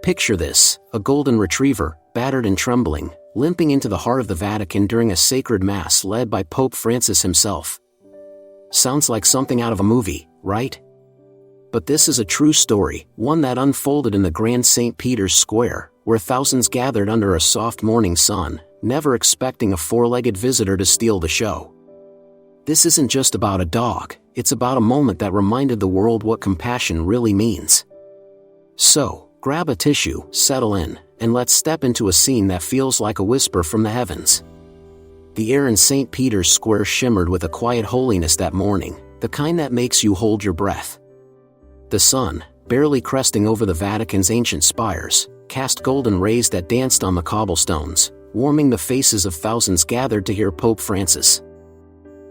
Picture this, a golden retriever, battered and trembling, limping into the heart of the Vatican during a sacred mass led by Pope Francis himself. Sounds like something out of a movie, right? But this is a true story, one that unfolded in the Grand St. Peter's Square, where thousands gathered under a soft morning sun, never expecting a four-legged visitor to steal the show. This isn't just about a dog, it's about a moment that reminded the world what compassion really means. So, grab a tissue, settle in, and let's step into a scene that feels like a whisper from the heavens. The air in St. Peter's Square shimmered with a quiet holiness that morning, the kind that makes you hold your breath. The sun, barely cresting over the Vatican's ancient spires, cast golden rays that danced on the cobblestones, warming the faces of thousands gathered to hear Pope Francis.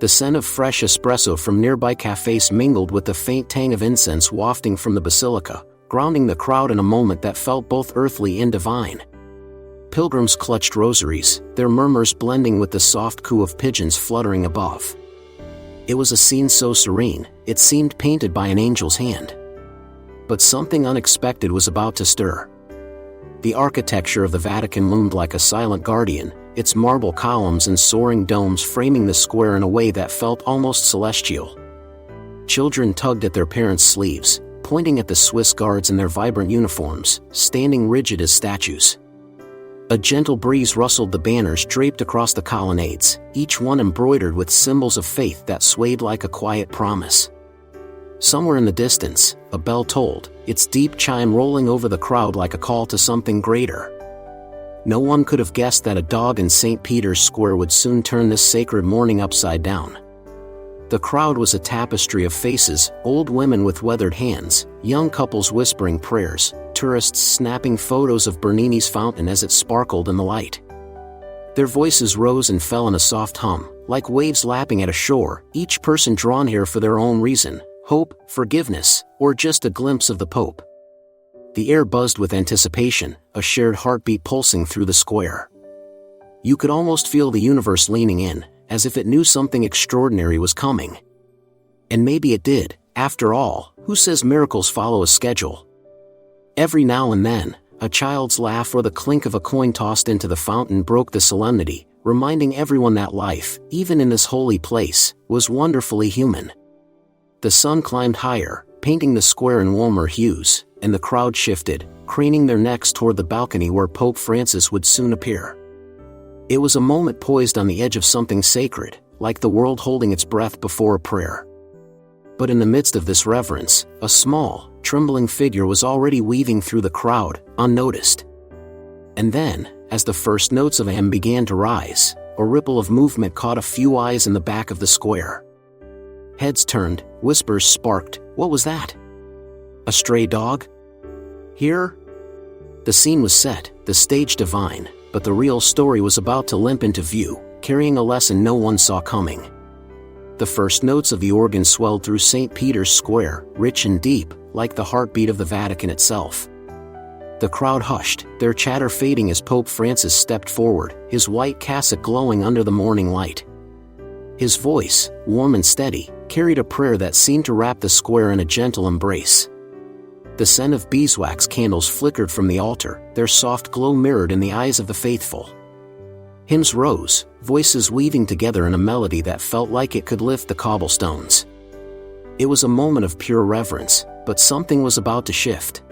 The scent of fresh espresso from nearby cafes mingled with the faint tang of incense wafting from the basilica, grounding the crowd in a moment that felt both earthly and divine. Pilgrims clutched rosaries, their murmurs blending with the soft coo of pigeons fluttering above. It was a scene so serene, it seemed painted by an angel's hand. But something unexpected was about to stir. The architecture of the Vatican loomed like a silent guardian, its marble columns and soaring domes framing the square in a way that felt almost celestial. Children tugged at their parents' sleeves, pointing at the Swiss guards in their vibrant uniforms, standing rigid as statues. A gentle breeze rustled the banners draped across the colonnades, each one embroidered with symbols of faith that swayed like a quiet promise. Somewhere in the distance, a bell tolled, its deep chime rolling over the crowd like a call to something greater. No one could have guessed that a dog in St. Peter's Square would soon turn this sacred morning upside down. The crowd was a tapestry of faces, old women with weathered hands, young couples whispering prayers, tourists snapping photos of Bernini's fountain as it sparkled in the light. Their voices rose and fell in a soft hum, like waves lapping at a shore, each person drawn here for their own reason. Hope, forgiveness, or just a glimpse of the Pope. The air buzzed with anticipation, a shared heartbeat pulsing through the square. You could almost feel the universe leaning in, as if it knew something extraordinary was coming. And maybe it did. After all, who says miracles follow a schedule? Every now and then, a child's laugh or the clink of a coin tossed into the fountain broke the solemnity, reminding everyone that life, even in this holy place, was wonderfully human. The sun climbed higher, painting the square in warmer hues, and the crowd shifted, craning their necks toward the balcony where Pope Francis would soon appear. It was a moment poised on the edge of something sacred, like the world holding its breath before a prayer. But in the midst of this reverence, a small, trembling figure was already weaving through the crowd, unnoticed. And then, as the first notes of a hymn began to rise, a ripple of movement caught a few eyes in the back of the square. Heads turned, whispers sparked. What was that? A stray dog? Here? The scene was set, the stage divine, but the real story was about to limp into view, carrying a lesson no one saw coming. The first notes of the organ swelled through St. Peter's Square, rich and deep, like the heartbeat of the Vatican itself. The crowd hushed, their chatter fading as Pope Francis stepped forward, his white cassock glowing under the morning light. His voice, warm and steady, carried a prayer that seemed to wrap the square in a gentle embrace. The scent of beeswax candles flickered from the altar, their soft glow mirrored in the eyes of the faithful. Hymns rose, voices weaving together in a melody that felt like it could lift the cobblestones. It was a moment of pure reverence, but something was about to shift.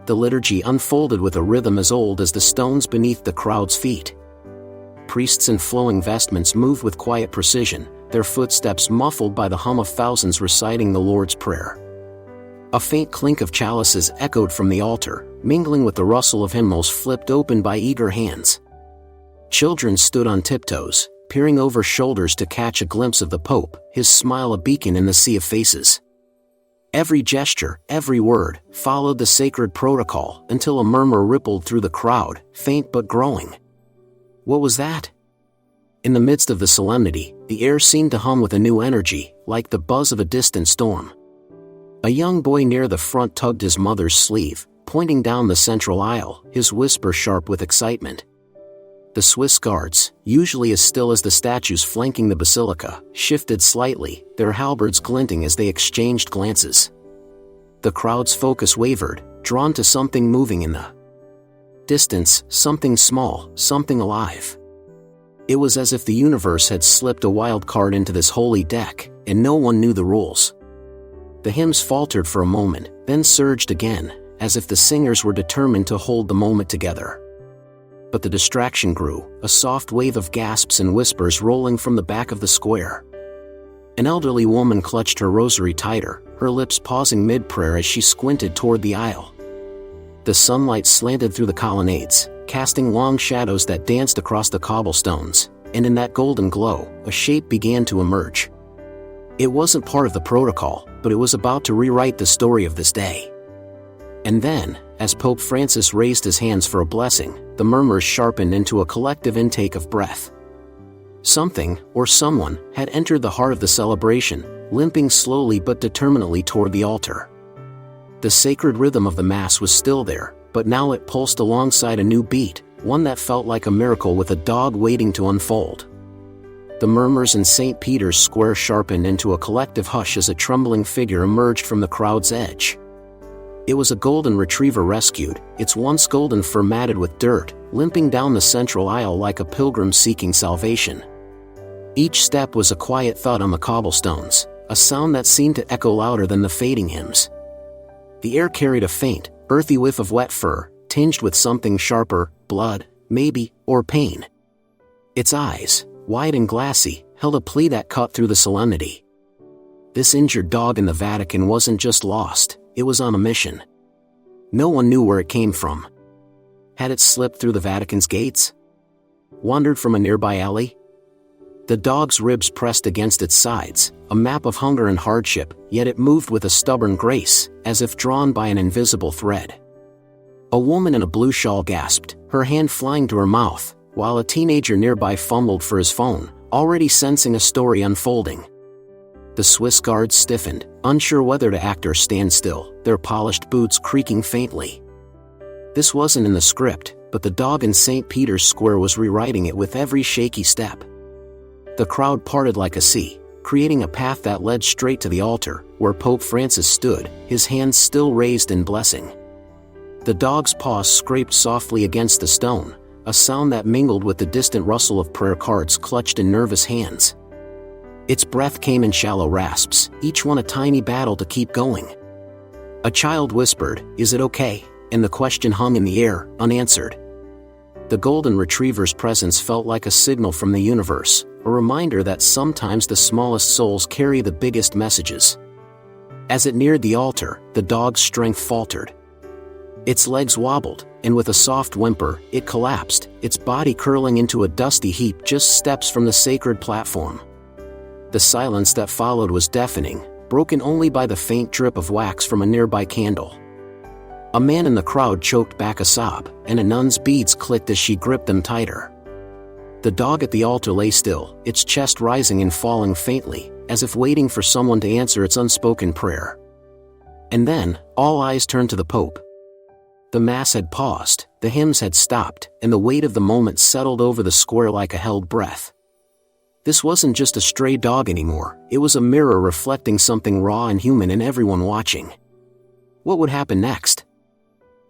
The liturgy unfolded with a rhythm as old as the stones beneath the crowd's feet. Priests in flowing vestments moved with quiet precision, their footsteps muffled by the hum of thousands reciting the Lord's Prayer. A faint clink of chalices echoed from the altar, mingling with the rustle of hymnals flipped open by eager hands. Children stood on tiptoes, peering over shoulders to catch a glimpse of the Pope, his smile a beacon in the sea of faces. Every gesture, every word, followed the sacred protocol until a murmur rippled through the crowd, faint but growing. What was that? In the midst of the solemnity, the air seemed to hum with a new energy, like the buzz of a distant storm. A young boy near the front tugged his mother's sleeve, pointing down the central aisle, his whisper sharp with excitement. The Swiss guards, usually as still as the statues flanking the basilica, shifted slightly, their halberds glinting as they exchanged glances. The crowd's focus wavered, drawn to something moving in the distance, something small, something alive. It was as if the universe had slipped a wild card into this holy deck, and no one knew the rules. The hymns faltered for a moment, then surged again, as if the singers were determined to hold the moment together. But the distraction grew, a soft wave of gasps and whispers rolling from the back of the square. An elderly woman clutched her rosary tighter, her lips pausing mid-prayer as she squinted toward the aisle. The sunlight slanted through the colonnades, casting long shadows that danced across the cobblestones, and in that golden glow, a shape began to emerge. It wasn't part of the protocol, but it was about to rewrite the story of this day. And then, as Pope Francis raised his hands for a blessing, the murmurs sharpened into a collective intake of breath. Something, or someone, had entered the heart of the celebration, limping slowly but determinedly toward the altar. The sacred rhythm of the Mass was still there, but now it pulsed alongside a new beat, one that felt like a miracle with a dog waiting to unfold. The murmurs in St. Peter's Square sharpened into a collective hush as a trembling figure emerged from the crowd's edge. It was a golden retriever rescued, its once golden fur matted with dirt, limping down the central aisle like a pilgrim seeking salvation. Each step was a quiet thud on the cobblestones, a sound that seemed to echo louder than the fading hymns. The air carried a faint, earthy whiff of wet fur, tinged with something sharper, blood, maybe, or pain. Its eyes, wide and glassy, held a plea that cut through the solemnity. This injured dog in the Vatican wasn't just lost, it was on a mission. No one knew where it came from. Had it slipped through the Vatican's gates? Wandered from a nearby alley? The dog's ribs pressed against its sides, a map of hunger and hardship, yet it moved with a stubborn grace, as if drawn by an invisible thread. A woman in a blue shawl gasped, her hand flying to her mouth, while a teenager nearby fumbled for his phone, already sensing a story unfolding. The Swiss guards stiffened, unsure whether to act or stand still, their polished boots creaking faintly. This wasn't in the script, but the dog in St. Peter's Square was rewriting it with every shaky step. The crowd parted like a sea, creating a path that led straight to the altar, where Pope Francis stood, his hands still raised in blessing. The dog's paws scraped softly against the stone, a sound that mingled with the distant rustle of prayer cards clutched in nervous hands. Its breath came in shallow rasps, each one a tiny battle to keep going. A child whispered, "Is it okay?" and the question hung in the air, unanswered. The golden retriever's presence felt like a signal from the universe, a reminder that sometimes the smallest souls carry the biggest messages. As it neared the altar, the dog's strength faltered. Its legs wobbled, and with a soft whimper, it collapsed, its body curling into a dusty heap just steps from the sacred platform. The silence that followed was deafening, broken only by the faint drip of wax from a nearby candle. A man in the crowd choked back a sob, and a nun's beads clicked as she gripped them tighter. The dog at the altar lay still, its chest rising and falling faintly, as if waiting for someone to answer its unspoken prayer. And then, all eyes turned to the Pope. The Mass had paused, the hymns had stopped, and the weight of the moment settled over the square like a held breath. This wasn't just a stray dog anymore, it was a mirror reflecting something raw and human in everyone watching. What would happen next?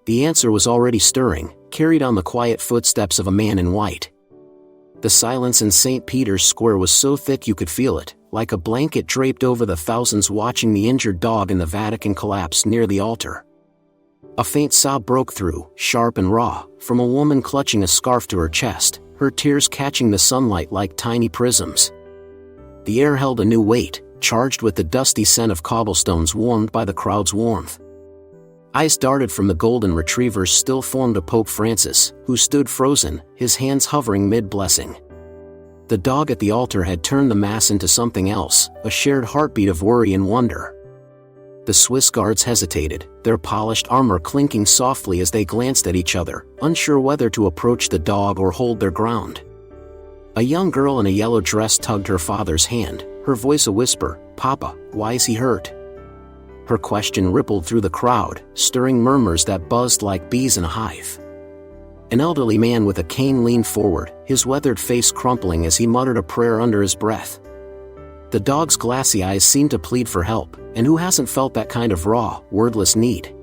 The answer was already stirring, carried on the quiet footsteps of a man in white. The silence in St. Peter's Square was so thick you could feel it, like a blanket draped over the thousands watching the injured dog in the Vatican collapse near the altar. A faint sob broke through, sharp and raw, from a woman clutching a scarf to her chest, her tears catching the sunlight like tiny prisms. The air held a new weight, charged with the dusty scent of cobblestones warmed by the crowd's warmth. Eyes darted from the golden retrievers still formed to Pope Francis, who stood frozen, his hands hovering mid-blessing. The dog at the altar had turned the Mass into something else, a shared heartbeat of worry and wonder. The Swiss guards hesitated, their polished armor clinking softly as they glanced at each other, unsure whether to approach the dog or hold their ground. A young girl in a yellow dress tugged her father's hand, her voice a whisper, "Papa, why is he hurt?" Her question rippled through the crowd, stirring murmurs that buzzed like bees in a hive. An elderly man with a cane leaned forward, his weathered face crumpling as he muttered a prayer under his breath. The dog's glassy eyes seemed to plead for help, and who hasn't felt that kind of raw, wordless need?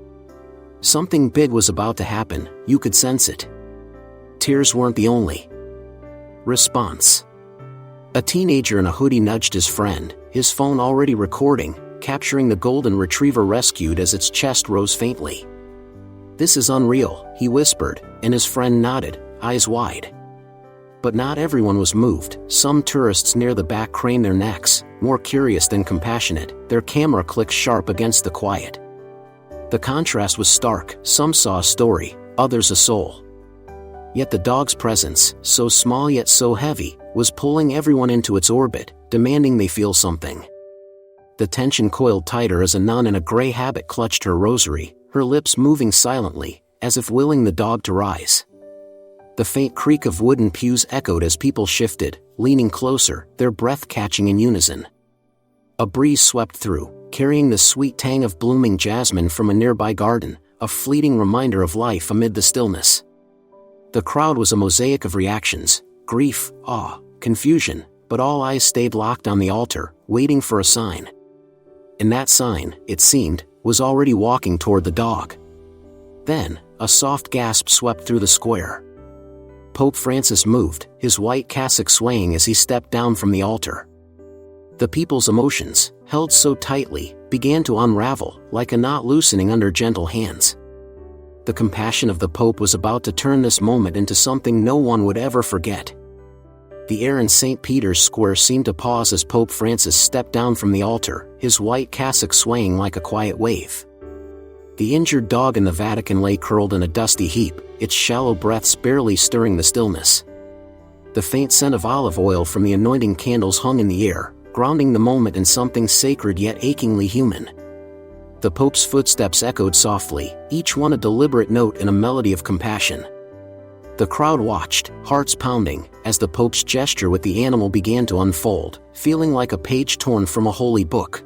Something big was about to happen, you could sense it. Tears weren't the only response. A teenager in a hoodie nudged his friend, his phone already recording, capturing the golden retriever rescued as its chest rose faintly. "This is unreal," he whispered, and his friend nodded, eyes wide. But not everyone was moved. Some tourists near the back craned their necks, more curious than compassionate, their camera clicks sharp against the quiet. The contrast was stark. Some saw a story, others a soul. Yet the dog's presence, so small yet so heavy, was pulling everyone into its orbit, demanding they feel something. The tension coiled tighter as a nun in a gray habit clutched her rosary, her lips moving silently, as if willing the dog to rise. The faint creak of wooden pews echoed as people shifted, leaning closer, their breath catching in unison. A breeze swept through, carrying the sweet tang of blooming jasmine from a nearby garden, a fleeting reminder of life amid the stillness. The crowd was a mosaic of reactions, grief, awe, confusion, but all eyes stayed locked on the altar, waiting for a sign. And that sign, it seemed, was already walking toward the dog. Then, a soft gasp swept through the square. Pope Francis moved, his white cassock swaying as he stepped down from the altar. The people's emotions, held so tightly, began to unravel, like a knot loosening under gentle hands. The compassion of the Pope was about to turn this moment into something no one would ever forget. The air in St. Peter's Square seemed to pause as Pope Francis stepped down from the altar, his white cassock swaying like a quiet wave. The injured dog in the Vatican lay curled in a dusty heap, its shallow breaths barely stirring the stillness. The faint scent of olive oil from the anointing candles hung in the air, grounding the moment in something sacred yet achingly human. The Pope's footsteps echoed softly, each one a deliberate note in a melody of compassion. The crowd watched, hearts pounding, as the Pope's gesture with the animal began to unfold, feeling like a page torn from a holy book.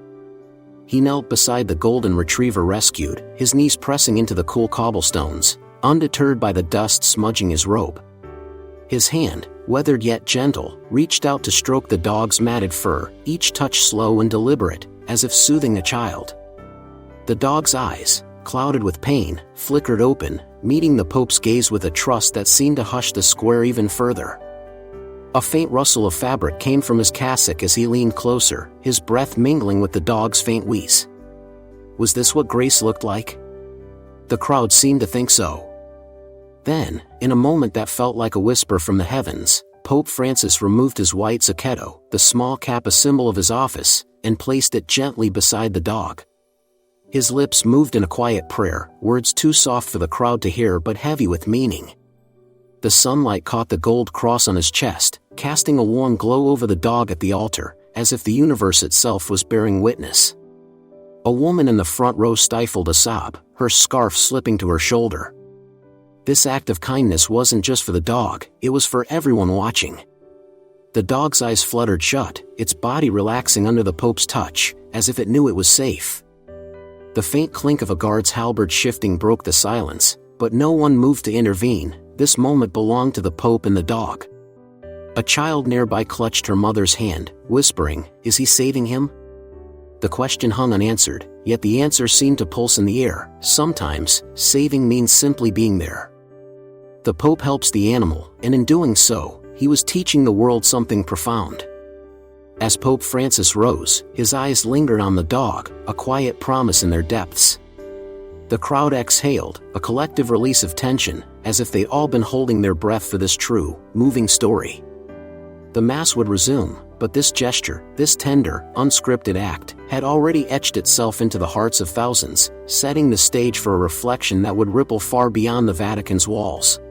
He knelt beside the golden retriever rescued, his knees pressing into the cool cobblestones, undeterred by the dust smudging his robe. His hand, weathered yet gentle, reached out to stroke the dog's matted fur, each touch slow and deliberate, as if soothing a child. The dog's eyes, clouded with pain, flickered open, meeting the Pope's gaze with a trust that seemed to hush the square even further. A faint rustle of fabric came from his cassock as he leaned closer, his breath mingling with the dog's faint wheeze. Was this what grace looked like? The crowd seemed to think so. Then, in a moment that felt like a whisper from the heavens, Pope Francis removed his white zacchetto, the small cap a symbol of his office, and placed it gently beside the dog. His lips moved in a quiet prayer, words too soft for the crowd to hear but heavy with meaning. The sunlight caught the gold cross on his chest, casting a warm glow over the dog at the altar, as if the universe itself was bearing witness. A woman in the front row stifled a sob, her scarf slipping to her shoulder. This act of kindness wasn't just for the dog, it was for everyone watching. The dog's eyes fluttered shut, its body relaxing under the Pope's touch, as if it knew it was safe. The faint clink of a guard's halberd shifting broke the silence, but no one moved to intervene. This moment belonged to the Pope and the dog. A child nearby clutched her mother's hand, whispering, "Is he saving him?" The question hung unanswered, yet the answer seemed to pulse in the air. Sometimes, saving means simply being there. The Pope helps the animal, and in doing so, he was teaching the world something profound. As Pope Francis rose, his eyes lingered on the dog, a quiet promise in their depths. The crowd exhaled, a collective release of tension, as if they'd all been holding their breath for this true, moving story. The Mass would resume, but this gesture, this tender, unscripted act, had already etched itself into the hearts of thousands, setting the stage for a reflection that would ripple far beyond the Vatican's walls.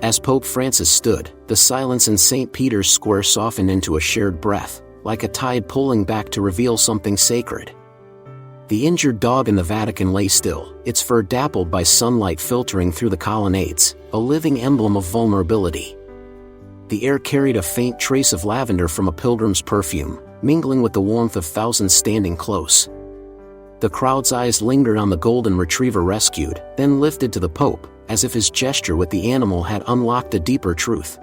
As Pope Francis stood, the silence in St. Peter's Square softened into a shared breath, like a tide pulling back to reveal something sacred. The injured dog in the Vatican lay still, its fur dappled by sunlight filtering through the colonnades, a living emblem of vulnerability. The air carried a faint trace of lavender from a pilgrim's perfume, mingling with the warmth of thousands standing close. The crowd's eyes lingered on the golden retriever rescued, then lifted to the Pope, as if his gesture with the animal had unlocked a deeper truth.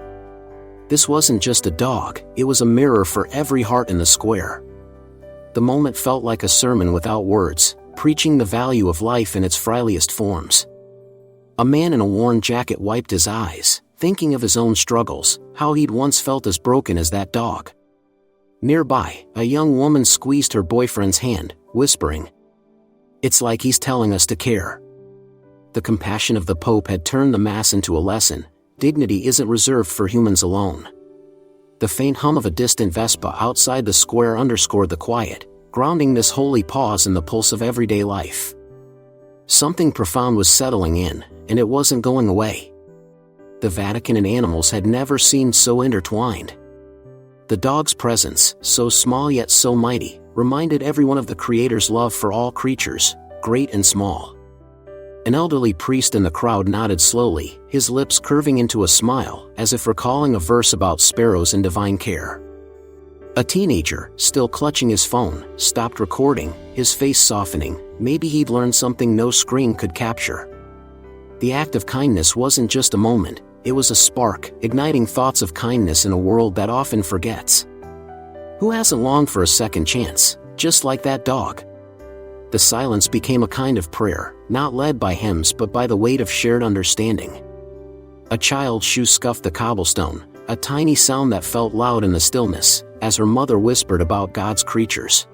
This wasn't just a dog, it was a mirror for every heart in the square. The moment felt like a sermon without words, preaching the value of life in its frailest forms. A man in a worn jacket wiped his eyes, thinking of his own struggles, how he'd once felt as broken as that dog. Nearby, a young woman squeezed her boyfriend's hand, whispering, "It's like he's telling us to care." The compassion of the Pope had turned the Mass into a lesson. Dignity isn't reserved for humans alone. The faint hum of a distant Vespa outside the square underscored the quiet, grounding this holy pause in the pulse of everyday life. Something profound was settling in, and it wasn't going away. The Vatican and animals had never seemed so intertwined. The dog's presence, so small yet so mighty, reminded everyone of the Creator's love for all creatures, great and small. An elderly priest in the crowd nodded slowly, his lips curving into a smile, as if recalling a verse about sparrows and divine care. A teenager, still clutching his phone, stopped recording, his face softening. Maybe he'd learned something no screen could capture. The act of kindness wasn't just a moment, it was a spark, igniting thoughts of kindness in a world that often forgets. Who hasn't longed for a second chance, just like that dog? The silence became a kind of prayer, not led by hymns but by the weight of shared understanding. A child's shoe scuffed the cobblestone, a tiny sound that felt loud in the stillness, as her mother whispered about God's creatures.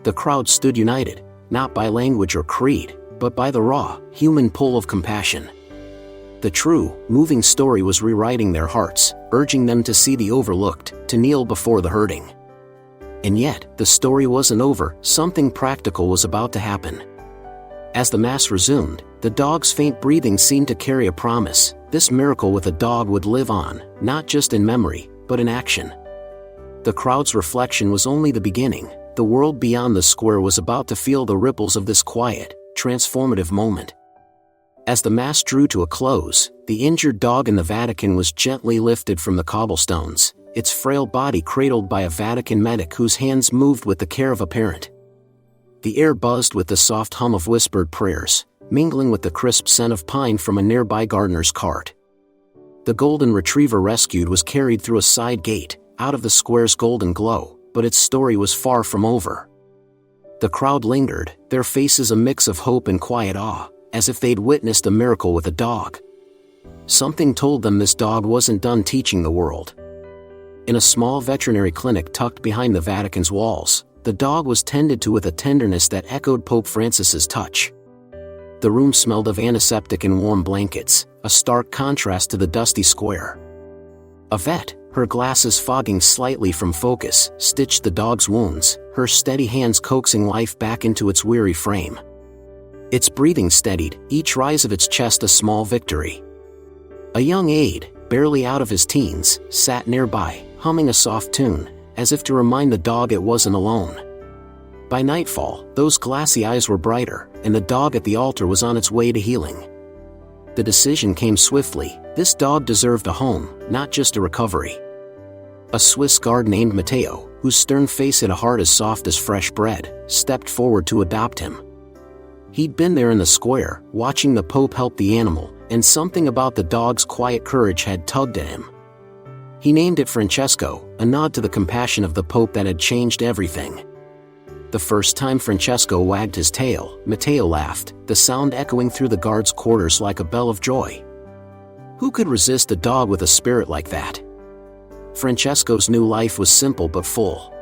The crowd stood united, not by language or creed, but by the raw, human pull of compassion. The true, moving story was rewriting their hearts, urging them to see the overlooked, to kneel before the hurting. And yet, the story wasn't over, something practical was about to happen. As the Mass resumed, the dog's faint breathing seemed to carry a promise. This miracle with a dog would live on, not just in memory, but in action. The crowd's reflection was only the beginning. The world beyond the square was about to feel the ripples of this quiet, transformative moment. As the Mass drew to a close, the injured dog in the Vatican was gently lifted from the cobblestones, its frail body cradled by a Vatican medic whose hands moved with the care of a parent. The air buzzed with the soft hum of whispered prayers, mingling with the crisp scent of pine from a nearby gardener's cart. The golden retriever rescued was carried through a side gate, out of the square's golden glow, but its story was far from over. The crowd lingered, their faces a mix of hope and quiet awe, as if they'd witnessed a miracle with a dog. Something told them this dog wasn't done teaching the world. In a small veterinary clinic tucked behind the Vatican's walls, the dog was tended to with a tenderness that echoed Pope Francis's touch. The room smelled of antiseptic and warm blankets, a stark contrast to the dusty square. A vet, her glasses fogging slightly from focus, stitched the dog's wounds, her steady hands coaxing life back into its weary frame. Its breathing steadied, each rise of its chest a small victory. A young aide, barely out of his teens, sat nearby, humming a soft tune, as if to remind the dog it wasn't alone. By nightfall, those glassy eyes were brighter, and the dog at the altar was on its way to healing. The decision came swiftly. This dog deserved a home, not just a recovery. A Swiss guard named Matteo, whose stern face had a heart as soft as fresh bread, stepped forward to adopt him. He'd been there in the square, watching the Pope help the animal, and something about the dog's quiet courage had tugged at him. He named it Francesco, a nod to the compassion of the Pope that had changed everything. The first time Francesco wagged his tail, Matteo laughed, the sound echoing through the guard's quarters like a bell of joy. Who could resist a dog with a spirit like that? Francesco's new life was simple but full.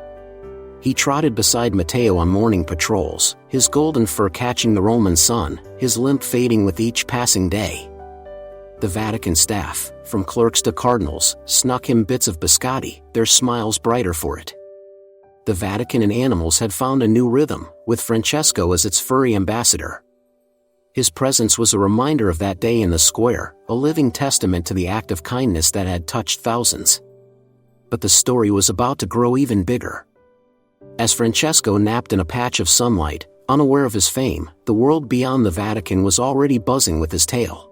He trotted beside Matteo on morning patrols, his golden fur catching the Roman sun, his limp fading with each passing day. The Vatican staff, from clerks to cardinals, snuck him bits of biscotti, their smiles brighter for it. The Vatican and animals had found a new rhythm, with Francesco as its furry ambassador. His presence was a reminder of that day in the square, a living testament to the act of kindness that had touched thousands. But the story was about to grow even bigger. As Francesco napped in a patch of sunlight, unaware of his fame, the world beyond the Vatican was already buzzing with his tale.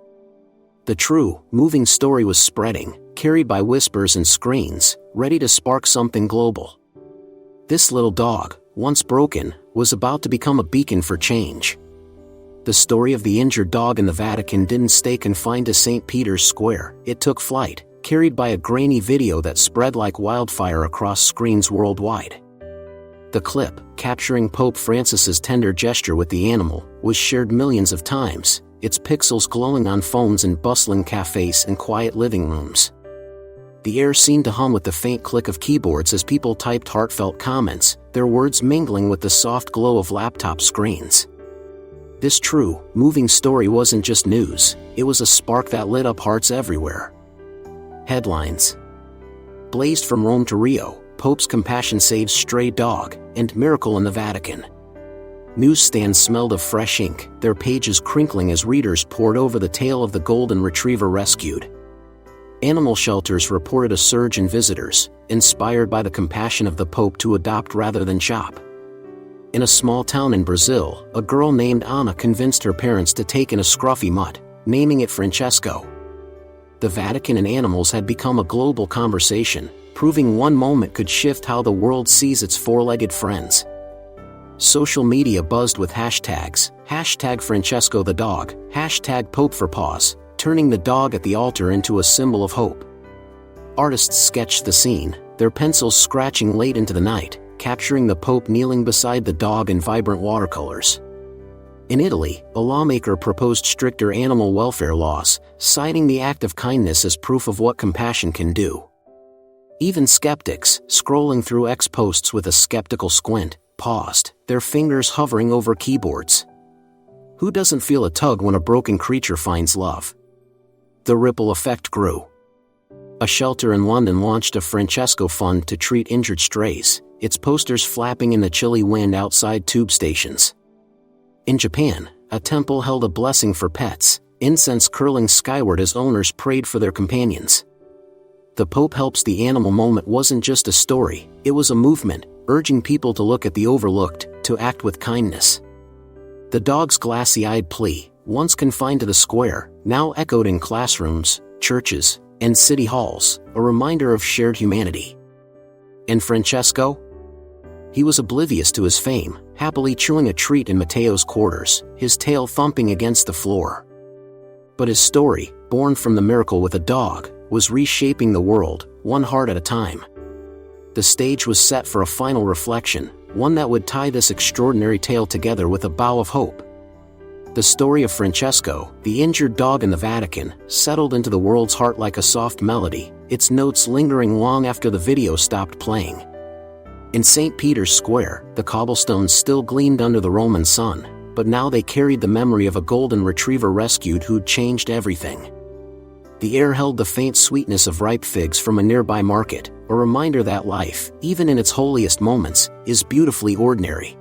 The true, moving story was spreading, carried by whispers and screens, ready to spark something global. This little dog, once broken, was about to become a beacon for change. The story of the injured dog in the Vatican didn't stay confined to St. Peter's Square, it took flight, carried by a grainy video that spread like wildfire across screens worldwide. The clip, capturing Pope Francis's tender gesture with the animal, was shared millions of times, its pixels glowing on phones in bustling cafes and quiet living rooms. The air seemed to hum with the faint click of keyboards as people typed heartfelt comments, their words mingling with the soft glow of laptop screens. This true, moving story wasn't just news, it was a spark that lit up hearts everywhere. Headlines: Blazed from Rome to Rio, Pope's compassion saves stray dog, and miracle in the Vatican. Newsstands smelled of fresh ink, their pages crinkling as readers pored over the tale of the golden retriever rescued. Animal shelters reported a surge in visitors, inspired by the compassion of the Pope to adopt rather than shop. In a small town in Brazil, a girl named Ana convinced her parents to take in a scruffy mutt, naming it Francesco. The Vatican and animals had become a global conversation, proving one moment could shift how the world sees its four-legged friends. Social media buzzed with hashtags, #Francesco the dog, #Pope for paws, turning the dog at the altar into a symbol of hope. Artists sketched the scene, their pencils scratching late into the night, capturing the Pope kneeling beside the dog in vibrant watercolors. In Italy, a lawmaker proposed stricter animal welfare laws, citing the act of kindness as proof of what compassion can do. Even skeptics, scrolling through X posts with a skeptical squint, paused, their fingers hovering over keyboards. Who doesn't feel a tug when a broken creature finds love? The ripple effect grew. A shelter in London launched a Francesco Fund to treat injured strays, its posters flapping in the chilly wind outside tube stations. In Japan, a temple held a blessing for pets, incense curling skyward as owners prayed for their companions. The Pope helps the animal moment wasn't just a story, it was a movement, urging people to look at the overlooked, to act with kindness. The dog's glassy-eyed plea, once confined to the square, now echoed in classrooms, churches, and city halls, a reminder of shared humanity. And Francesco? He was oblivious to his fame, happily chewing a treat in Matteo's quarters, his tail thumping against the floor. But his story, born from the miracle with a dog, was reshaping the world, one heart at a time. The stage was set for a final reflection, one that would tie this extraordinary tale together with a bow of hope. The story of Francesco, the injured dog in the Vatican, settled into the world's heart like a soft melody, its notes lingering long after the video stopped playing. In St. Peter's Square, the cobblestones still gleamed under the Roman sun, but now they carried the memory of a golden retriever rescued who'd changed everything. The air held the faint sweetness of ripe figs from a nearby market, a reminder that life, even in its holiest moments, is beautifully ordinary.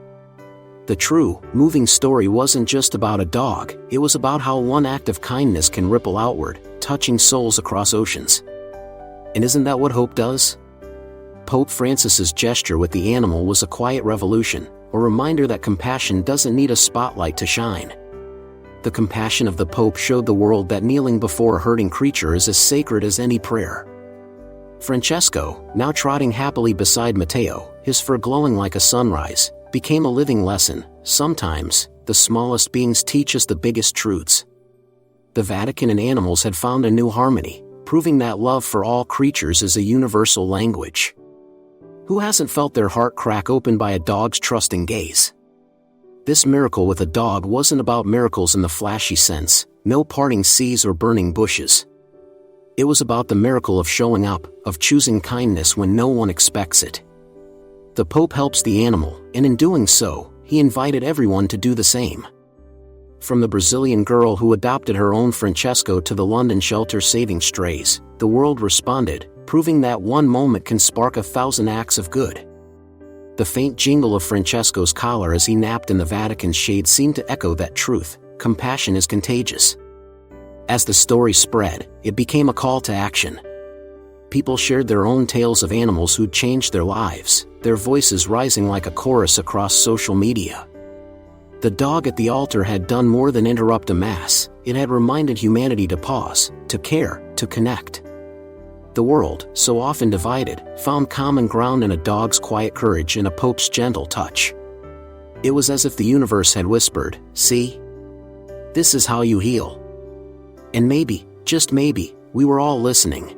The true, moving story wasn't just about a dog, it was about how one act of kindness can ripple outward, touching souls across oceans. And isn't that what hope does? Pope Francis's gesture with the animal was a quiet revolution, a reminder that compassion doesn't need a spotlight to shine. The compassion of the Pope showed the world that kneeling before a hurting creature is as sacred as any prayer. Francesco, now trotting happily beside Matteo, his fur glowing like a sunrise, became a living lesson. Sometimes, the smallest beings teach us the biggest truths. The Vatican and animals had found a new harmony, proving that love for all creatures is a universal language. Who hasn't felt their heart crack open by a dog's trusting gaze? This miracle with a dog wasn't about miracles in the flashy sense, no parting seas or burning bushes. It was about the miracle of showing up, of choosing kindness when no one expects it. The Pope helps the animal, and in doing so, he invited everyone to do the same. From the Brazilian girl who adopted her own Francesco to the London shelter saving strays, the world responded, proving that one moment can spark 1,000 acts of good. The faint jingle of Francesco's collar as he napped in the Vatican's shade seemed to echo that truth: compassion is contagious. As the story spread, it became a call to action. People shared their own tales of animals who'd changed their lives, their voices rising like a chorus across social media. The dog at the altar had done more than interrupt a mass, it had reminded humanity to pause, to care, to connect. The world, so often divided, found common ground in a dog's quiet courage and a Pope's gentle touch. It was as if the universe had whispered, "See? This is how you heal." And maybe, just maybe, we were all listening.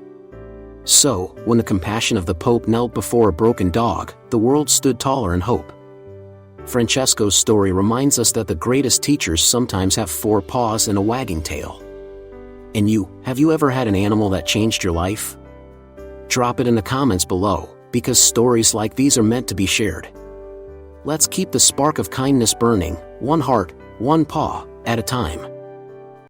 So, when the compassion of the Pope knelt before a broken dog, the world stood taller in hope. Francesco's story reminds us that the greatest teachers sometimes have 4 paws and a wagging tail. And you, have you ever had an animal that changed your life? Drop it in the comments below, because stories like these are meant to be shared. Let's keep the spark of kindness burning, one heart, one paw, at a time.